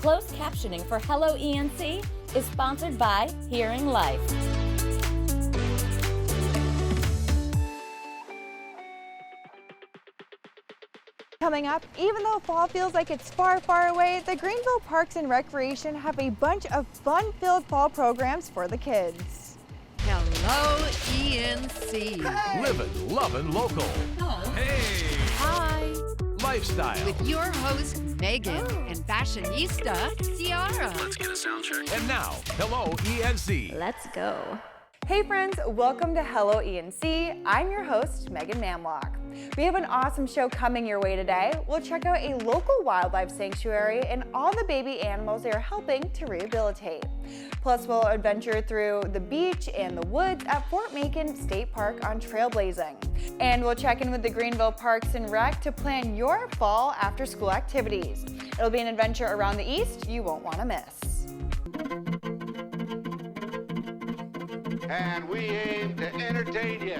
Closed captioning for Hello ENC is sponsored by Hearing Life. Coming up, even though fall feels like it's far, far away, the Greenville Parks and Recreation have a bunch of fun-filled fall programs for the kids. Hello ENC. Hey. Living, loving local. Hello. Hey. Hi. Lifestyle. With your host, Megan, and fashionista, Ciara. Let's get a sound check. And now, Hello ENC. Let's go. Hey friends, welcome to Hello ENC. I'm your host, Megan Mamlock. We have an awesome show coming your way today. We'll check out a local wildlife sanctuary and all the baby animals they are helping to rehabilitate. Plus, we'll adventure through the beach and the woods at Fort Macon State Park on trailblazing. And we'll check in with the Greenville Parks and Rec to plan your fall after-school activities. It'll be an adventure around the East you won't want to miss. And we aim to entertain you.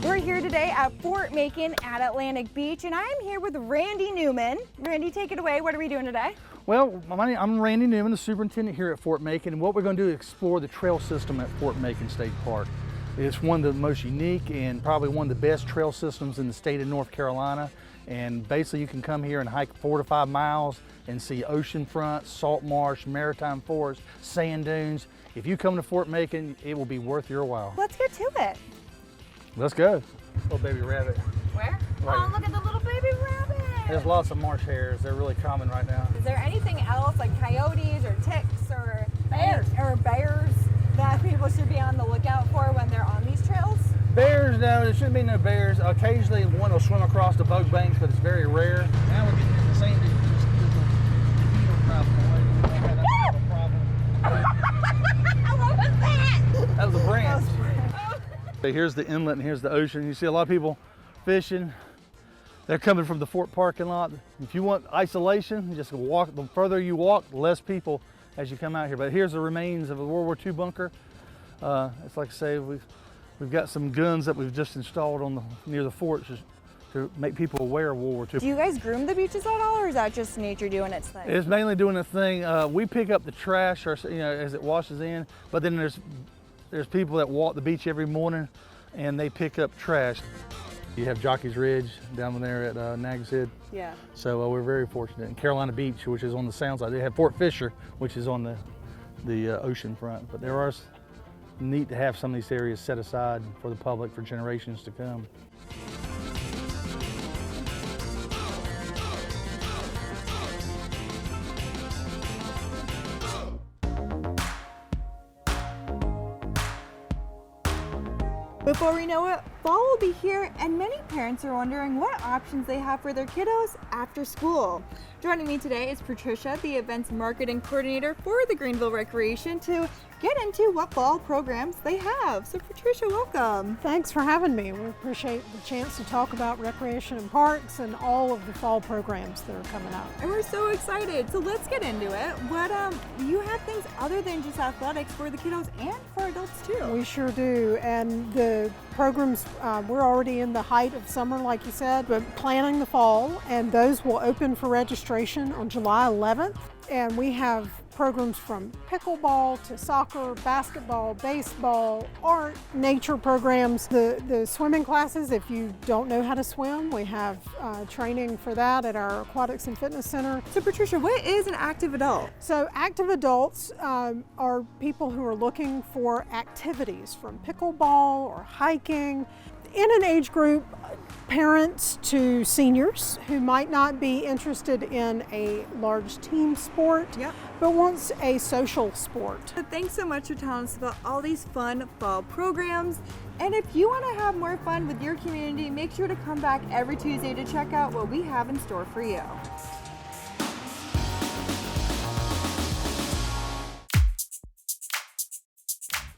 We're here today at Fort Macon at Atlantic Beach, and I am here with Randy Newman. Randy, take it away. What are we doing today? Well, I'm Randy Newman, the superintendent here at Fort Macon, and what we're going to do is explore the trail system at Fort Macon State Park. It's one of the most unique and probably one of the best trail systems in the state of North Carolina. And basically you can come here and hike 4 to 5 miles and see oceanfront, salt marsh, maritime forest, sand dunes. If you come to Fort Macon, it will be worth your while. Let's get to it. Let's go. Little baby rabbit. Where? Right. Oh, look at the little baby rabbit. There's lots of marsh hares. They're really common right now. Is there anything else like coyotes or ticks or bears that people should be on the lookout for when they're on these trails? Bears, no, there shouldn't be no bears. Occasionally one will swim across the boat banks, but it's very rare. Now we're getting into sand dunes. What was that? That was a branch. So here's the inlet and here's the ocean. You see a lot of people fishing. They're coming from the Fort parking lot. If you want isolation, just walk. The further you walk, the less people as you come out here. But here's the remains of a World War II bunker. It's like I say, we've got some guns that we've just installed near the fort to make people aware of World War II. Do you guys groom the beaches at all, or is that just nature doing its thing? It's mainly doing its thing. We pick up the trash, or as it washes in. But then there's people that walk the beach every morning, and they pick up trash. You have Jockey's Ridge down there at Nags Head. Yeah. So we're very fortunate. And Carolina Beach, which is on the sound side. They have Fort Fisher, which is on the ocean front. But there are neat to have some of these areas set aside for the public for generations to come. Before we know it, fall will be here, and many parents are wondering what options they have for their kiddos after school. Joining me today is Patricia, the events marketing coordinator for the Greenville Recreation, to get into what fall programs they have. So Patricia, welcome. Thanks for having me. We appreciate the chance to talk about recreation and parks and all of the fall programs that are coming up. And we're so excited. So let's get into it. What you have things other than just athletics for the kiddos and for adults too. We sure do. And the programs, we're already in the height of summer, like you said, but planning the fall, and those will open for registration on July 11th. And we have programs from pickleball to soccer, basketball, baseball, art, nature programs. The swimming classes, if you don't know how to swim, we have training for that at our Aquatics and Fitness Center. So Patricia, what is an active adult? So active adults are people who are looking for activities from pickleball or hiking in an age group, parents to seniors who might not be interested in a large team sport, but wants a social sport. So thanks so much for telling us about all these fun fall programs. And if you want to have more fun with your community, make sure to come back every Tuesday to check out what we have in store for you.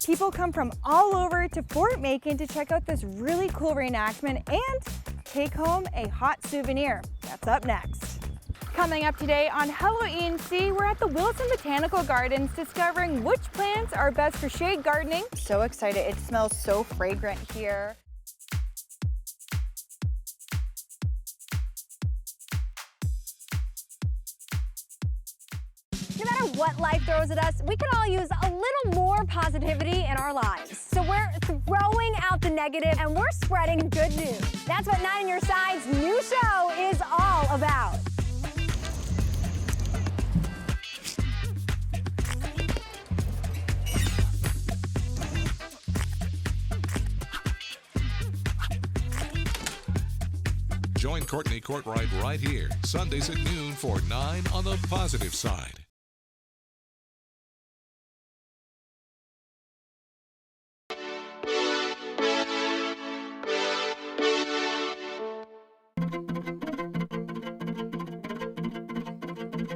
People come from all over to Fort Macon to check out this really cool reenactment and take home a hot souvenir. That's up next. Coming up today on Hello ENC, we're at the Wilson Botanical Gardens discovering which plants are best for shade gardening. So excited, it smells so fragrant here. No matter what life throws at us, we can all use a little more positivity in our lives. So we're throwing out the negative and we're spreading good news. That's what 9 on Your Side's new show is all about. Join Courtney Courtright right here, Sundays at noon for 9 on the Positive Side.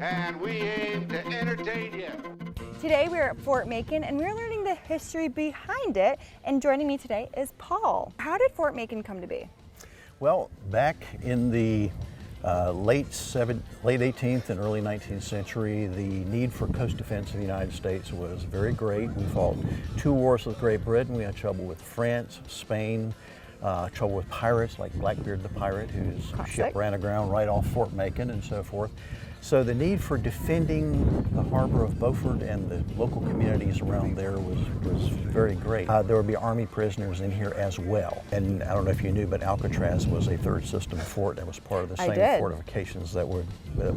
And we aim to entertain you. Today we're at Fort Macon and we're learning the history behind it. And joining me today is Paul. How did Fort Macon come to be? Well, back in the late 18th and early 19th century, the need for coast defense in the United States was very great. We fought 2 wars with Great Britain. We had trouble with France, Spain, trouble with pirates like Blackbeard the pirate, whose ship ran aground right off Fort Macon and so forth. So the need for defending the harbor of Beaufort and the local communities around there was very great. There would be Army prisoners in here as well. And I don't know if you knew, but Alcatraz was a third system fort that was part of the same fortifications that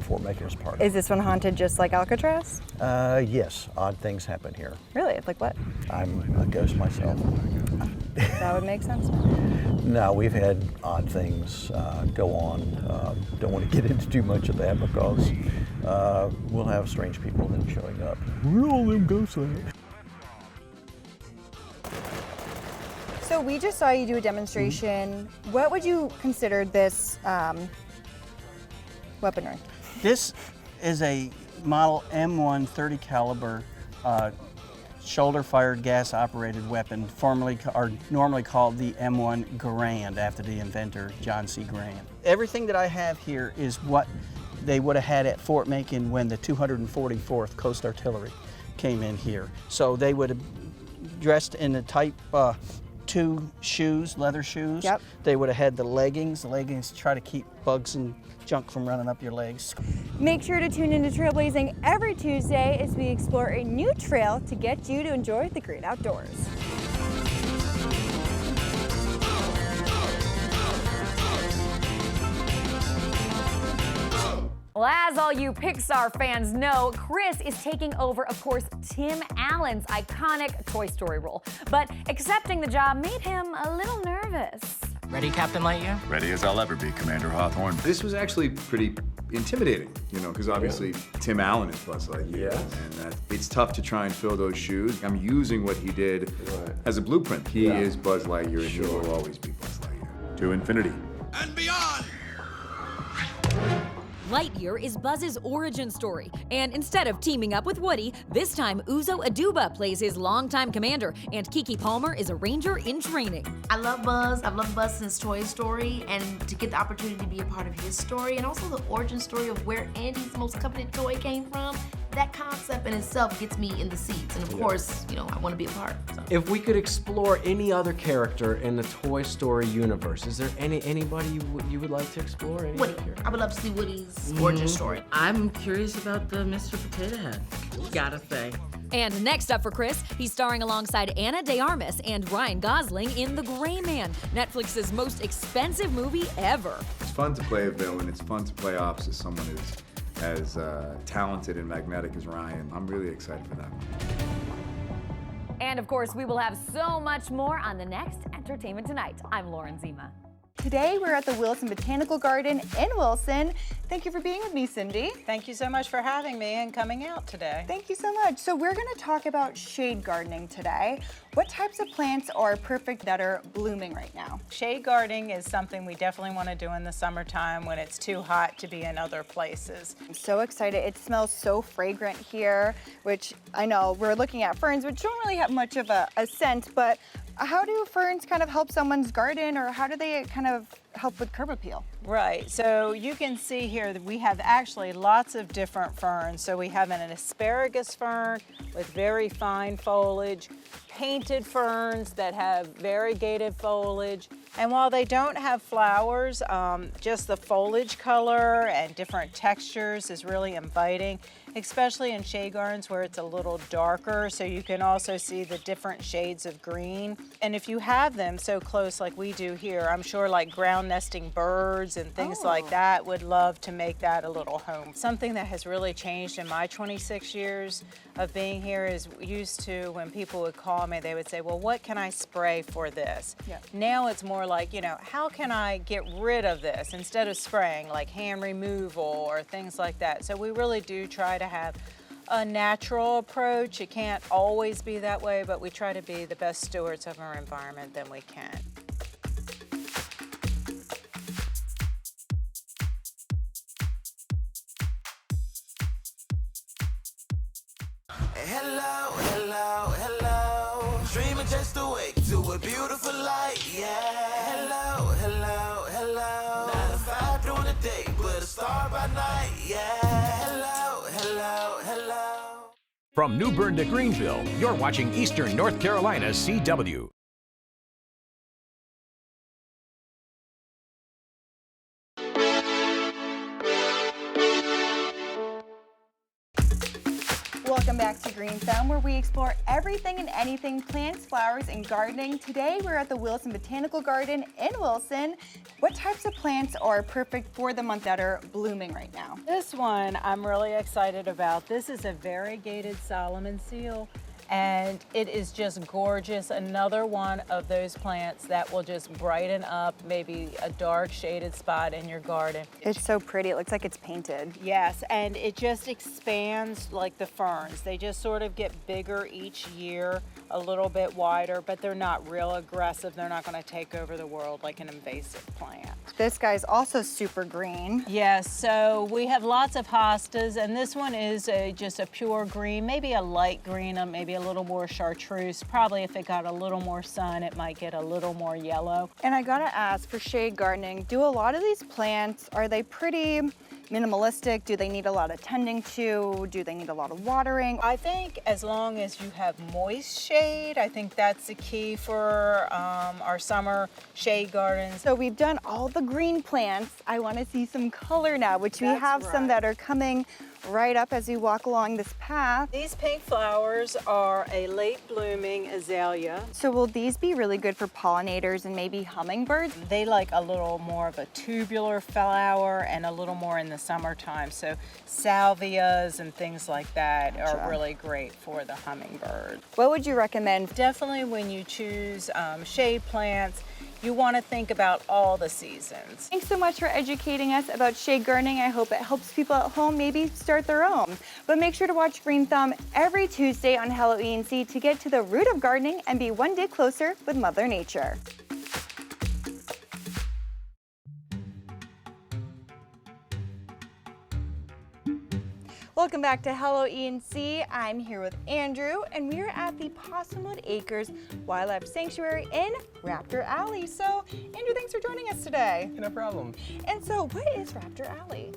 Fort Macon was part of. Is this one haunted just like Alcatraz? Yes, odd things happen here. Really? Like what? I'm a ghost myself. That would make sense. No, we've had odd things go on. Don't want to get into too much of that because we'll have strange people then showing up. Where are all them ghosts at? So we just saw you do a demonstration. What would you consider this weaponry? This is a model M1 30 caliber shoulder-fired gas-operated weapon, normally called the M1 Garand, after the inventor John C. Garand. Everything that I have here is what they would have had at Fort Macon when the 244th Coast Artillery came in here. So they would have dressed in the type 2 shoes, leather shoes. Yep. They would have had the leggings to try to keep bugs and junk from running up your legs. Make sure to tune into Trailblazing every Tuesday as we explore a new trail to get you to enjoy the great outdoors. Well, as all you Pixar fans know, Chris is taking over, of course, Tim Allen's iconic Toy Story role. But accepting the job made him a little nervous. Ready, Captain Lightyear? Ready as I'll ever be, Commander Hawthorne. This was actually pretty intimidating, you know, because obviously Tim Allen is Buzz Lightyear, and it's tough to try and fill those shoes. I'm using what he did as a blueprint. He is Buzz Lightyear, and he will always be Buzz Lightyear. To infinity. And beyond! Lightyear is Buzz's origin story, and instead of teaming up with Woody, this time Uzo Aduba plays his longtime commander, and Keke Palmer is a ranger in training. I love Buzz. I've loved Buzz since Toy Story, and to get the opportunity to be a part of his story, and also the origin story of where Andy's most coveted toy came from, that concept in itself gets me in the seats, and of course, you know, I want to be a part. So. If we could explore any other character in the Toy Story universe, is there anybody you would like to explore? Woody. I would love to see Woody's origin story. I'm curious about the Mr. Potato Head. Gotta say. And next up for Chris, he's starring alongside Ana de Armas and Ryan Gosling in The Gray Man, Netflix's most expensive movie ever. It's fun to play a villain. It's fun to play opposite someone as talented and magnetic as Ryan. I'm really excited for that one. And of course, we will have so much more on the next Entertainment Tonight. I'm Lauren Zima. Today we're at the Wilson Botanical Garden in Wilson. Thank you for being with me, Cindy. Thank you so much for having me and coming out today. Thank you so much. So we're going to talk about shade gardening today. What types of plants are perfect that are blooming right now? Shade gardening is something we definitely want to do in the summertime when it's too hot to be in other places. I'm so excited. It smells so fragrant here, which I know we're looking at ferns, which don't really have much of a scent, but how do ferns kind of help someone's garden, or how do they kind of help with curb appeal? Right, so you can see here that we have actually lots of different ferns. So we have an asparagus fern with very fine foliage, painted ferns that have variegated foliage. And while they don't have flowers, just the foliage color and different textures is really inviting. especially in shade gardens where it's a little darker, so you can also see the different shades of green. And if you have them so close like we do here, I'm sure like ground nesting birds and things like that would love to make that a little home. Something that has really changed in my 26 years of being here is used to when people would call me, they would say, well, what can I spray for this? Yeah. Now it's more like, you know, how can I get rid of this instead of spraying, like hand removal or things like that. So we really do try to have a natural approach. It can't always be that way, but we try to be the best stewards of our environment than we can. Hello, hello, hello. Dreaming just awake to a beautiful light, yeah. Hello, hello, hello. 9 to 5 during the day, but a star by night, yeah. Hello, hello, hello. From New Bern to Greenville, you're watching Eastern North Carolina CW. Welcome back to Green Thumb, where we explore everything and anything plants, flowers, and gardening. Today we're at the Wilson Botanical Garden in Wilson. What types of plants are perfect for the month that are blooming right now? This one I'm really excited about. This is a variegated Solomon seal, and it is just gorgeous. Another one of those plants that will just brighten up maybe a dark shaded spot in your garden. It's so pretty. It looks like it's painted. Yes, and it just expands like the ferns. They just sort of get bigger each year, a little bit wider, but they're not real aggressive. They're not going to take over the world like an invasive plant. This guy's also super green. Yes, so we have lots of hostas, and this one is just a pure green, maybe a light green, maybe a little more chartreuse. Probably if it got a little more sun, it might get a little more yellow. And I gotta ask, for shade gardening, do a lot of these plants, are they pretty minimalistic? Do they need a lot of tending to? Do they need a lot of watering? I think as long as you have moist shade, I think that's the key for our summer shade gardens. So we've done all the green plants. I want to see some color now, which we have some that are coming right up as we walk along this path. These pink flowers are a late blooming azalea. So will these be really good for pollinators and maybe hummingbirds? They like a little more of a tubular flower and a little more in the summertime. So salvias and things like that are really great for the hummingbird. What would you recommend? Definitely when you choose shade plants, you want to think about all the seasons. Thanks so much for educating us about shade gardening. I hope it helps people at home maybe start their own. But make sure to watch Green Thumb every Tuesday on Hello ENC to get to the root of gardening and be one day closer with Mother Nature. Welcome back to Hello ENC. I'm here with Andrew, and we're at the Possumwood Acres Wildlife Sanctuary in Raptor Alley. So, Andrew, thanks for joining us today. No problem. And so, what is Raptor Alley?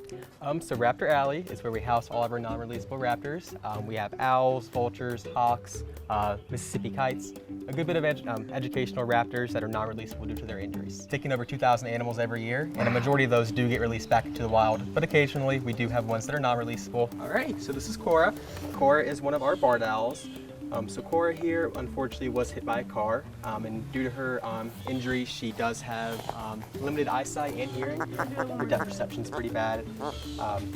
So Raptor Alley is where we house all of our non-releasable raptors. We have owls, vultures, hawks, Mississippi kites, a good bit of educational raptors that are non-releasable due to their injuries. Taking over 2,000 animals every year, and a majority of those do get released back into the wild, but occasionally we do have ones that are non-releasable. All right, so this is Cora. Cora is one of our barred owls. So Cora here, unfortunately, was hit by a car, and due to her injury, she does have limited eyesight and hearing. Her depth perception is pretty bad.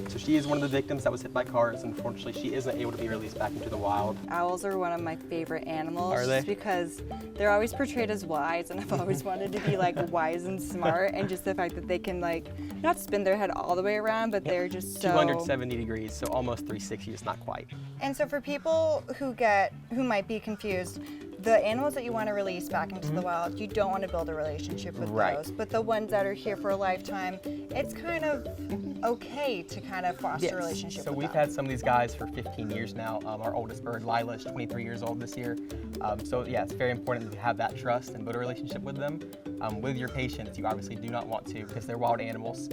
So she is one of the victims that was hit by cars. Unfortunately, she isn't able to be released back into the wild. Owls are one of my favorite animals. Are they? Just because they're always portrayed as wise, and I've always wanted to be like wise and smart, and just the fact that they can like not spin their head all the way around, but they're just so 270 degrees, so almost 360, just not quite. And so for people who might be confused, the animals that you want to release back into the wild, you don't want to build a relationship with those. But the ones that are here for a lifetime, it's kind of okay to kind of foster a relationship So with we've them. had some of these guys for 15 years now. Our oldest bird, Lila, is 23 years old this year. So yeah, it's very important to have that trust and build a relationship with them. With your patients, you obviously do not want to because they're wild animals.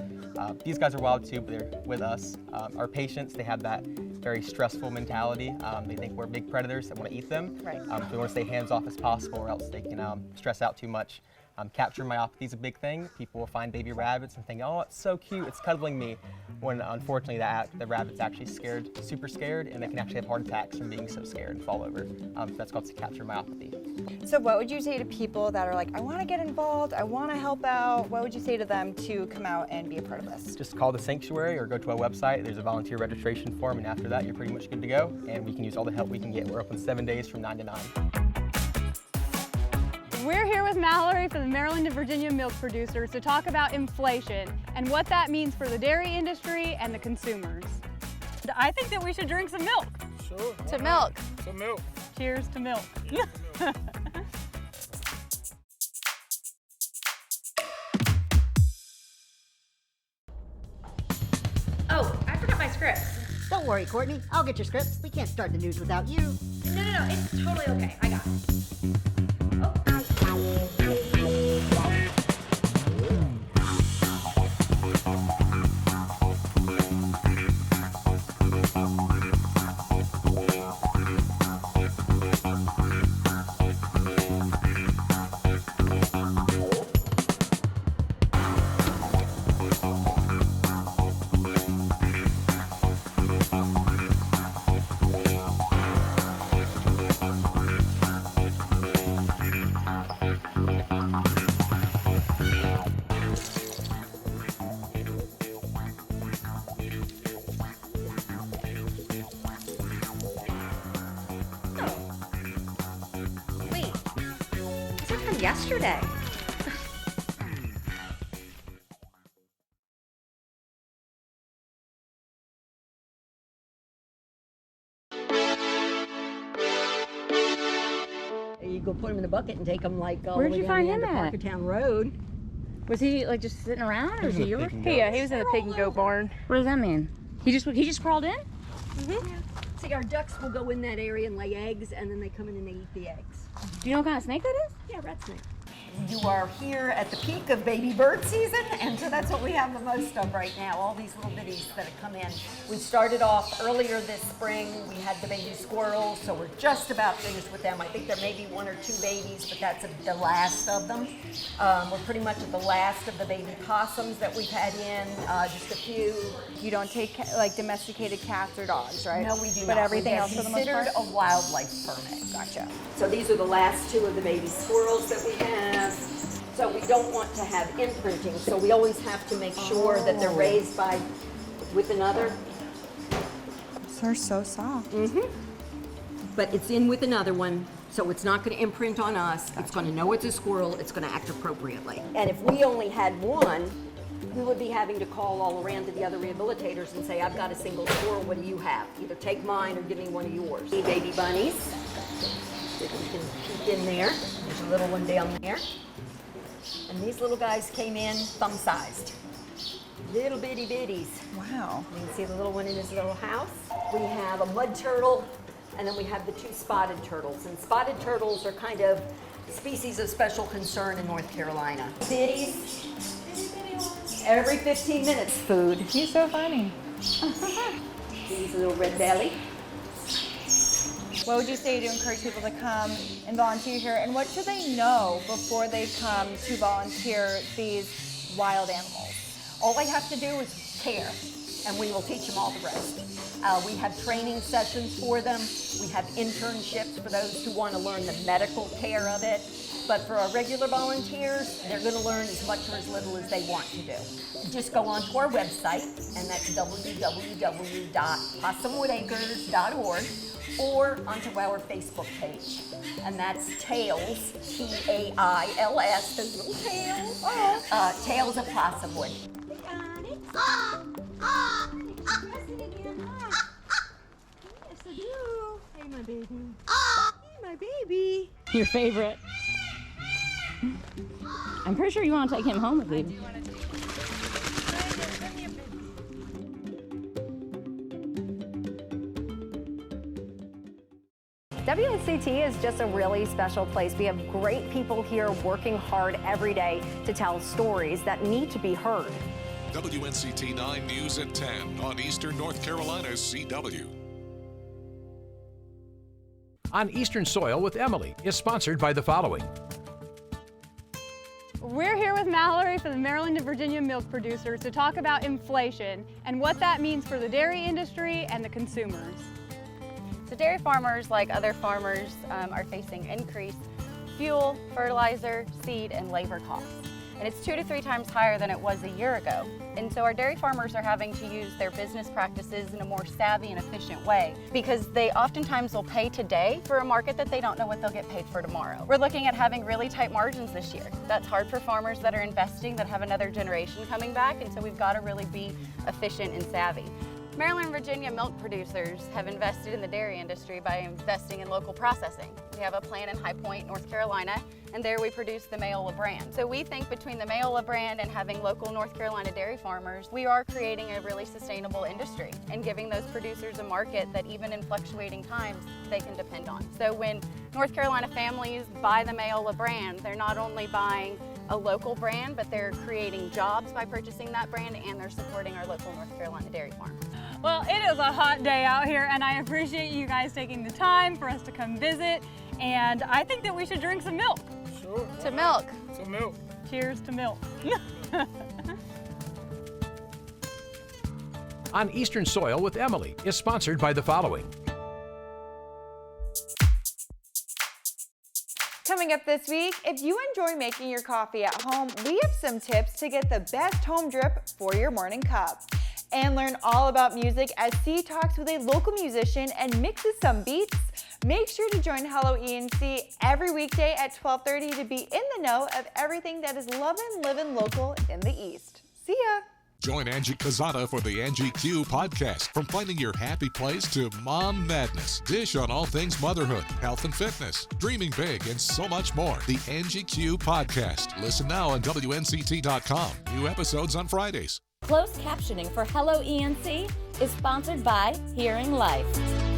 These guys are wild too, but they're with us. Our patients, they have that very stressful mentality. They think we're big predators that want to eat them. Right. So we want to stay hands off as possible, or else they can stress out too much. Capture myopathy is a big thing. People will find baby rabbits and think, oh, it's so cute, it's cuddling me, when unfortunately the rabbit's actually scared, super scared, and they can actually have heart attacks from being so scared and fall over. So that's called capture myopathy. So what would you say to people that are like, I want to get involved, I want to help out? What would you say to them to come out and be a part of this? Just call the sanctuary or go to our website. There's a volunteer registration form, and after that, you're pretty much good to go, and we can use all the help we can get. We're open 7 days from 9 to 9. We're here with Mallory from the Maryland and Virginia milk producers to talk about inflation and what that means for the dairy industry and the consumers. I think that we should drink some milk. Sure. To milk. To milk. Cheers to milk. Oh, I forgot my scripts. Don't worry, Courtney. I'll get your scripts. We can't start the news without you. No, it's totally okay. I got it. Yesterday. You go put him in the bucket and take him like all Where'd the way you down find the him end of at? Parkertown Road. Was he like just sitting around, or is he yours? Yeah, he was in the pig and goat barn. What does that mean? He just crawled in? Mm-hmm. See, our ducks will go in that area and lay eggs, and then they come in and they eat the eggs. Do you know what kind of snake that is? Yeah, rat snake. You are here at the peak of baby bird season, and so that's what we have the most of right now, all these little bitties that have come in. We started off earlier this spring. We had the baby squirrels, so we're just about finished with them. I think there may be 1 or 2 babies, but that's the last of them. We're pretty much at the last of the baby possums that we've had in, just a few. You don't take like domesticated cats or dogs, right? No, we do not. But everything else is for the most part? considered a wildlife permit. Gotcha. So these are the last 2 of the baby squirrels that we have. So we don't want to have imprinting, so we always have to make sure that they're raised with another. They're so soft. Mm-hmm. But it's in with another one, so it's not going to imprint on us. Gotcha. It's going to know it's a squirrel. It's going to act appropriately. And if we only had one, we would be having to call all around to the other rehabilitators and say, I've got a single squirrel, what do you have? Either take mine or give me one of yours. Baby bunnies. You can peek in there. There's a little one down there. And these little guys came in thumb-sized. Little bitty bitties. Wow. You can see the little one in his little house. We have a mud turtle, and then we have the 2 spotted turtles. And spotted turtles are kind of species of special concern in North Carolina. Bitties. Every 15 minutes, food. He's so funny. He's a little red belly. What would you say to encourage people to come and volunteer here? And what should they know before they come to volunteer these wild animals? All they have to do is care, and we will teach them all the rest. We have training sessions for them. We have internships for those who want to learn the medical care of it. But for our regular volunteers, they're going to learn as much or as little as they want to do. Just go onto our website, and that's www.possumwoodacres.org, or onto our Facebook page, and that's Tails, T-A-I-L-S, those little tails, Tails of Possumwood. Hey, my baby. Hey, my baby. Your favorite. I'm pretty sure you want to take him home with you. WNCT is just a really special place. We have great people here working hard every day to tell stories that need to be heard. WNCT 9 News at 10 on Eastern North Carolina's CW. On Eastern Soil with Emily is sponsored by the following. we're here with Mallory from the Maryland and Virginia milk producers to talk about inflation and what that means for the dairy industry and the consumers. So dairy farmers, like other farmers, are facing increased fuel, fertilizer, seed, and labor costs. And it's 2 to 3 times higher than it was a year ago. And so our dairy farmers are having to use their business practices in a more savvy and efficient way because they oftentimes will pay today for a market that they don't know what they'll get paid for tomorrow. We're looking at having really tight margins this year. That's hard for farmers that are investing, that have another generation coming back, and so we've got to really be efficient and savvy. Maryland and Virginia milk producers have invested in the dairy industry by investing in local processing. We have a plant in High Point, North Carolina, and there we produce the Mayola brand. So we think between the Mayola brand and having local North Carolina dairy farmers, we are creating a really sustainable industry and giving those producers a market that even in fluctuating times, they can depend on. So when North Carolina families buy the Mayola brand, they're not only buying a local brand, but they're creating jobs by purchasing that brand, and they're supporting our local North Carolina dairy farm. Well, it is a hot day out here, and I appreciate you guys taking the time for us to come visit, and I think that we should drink some milk. Sure. To milk. To milk. Cheers to milk. On Eastern Soil with Emily is sponsored by the following. Coming up this week, if you enjoy making your coffee at home, we have some tips to get the best home drip for your morning cup. And learn all about music as C talks with a local musician and mixes some beats. Make sure to join Hello ENC every weekday at 12:30 to be in the know of everything that is lovin', livin' local in the East. See ya! Join Angie Quezada for the Angie Q podcast. From finding your happy place to mom madness, dish on all things motherhood, health and fitness, dreaming big, and so much more. The Angie Q podcast. Listen now on WNCT.com. New episodes on Fridays. Closed captioning for Hello ENC is sponsored by Hearing Life.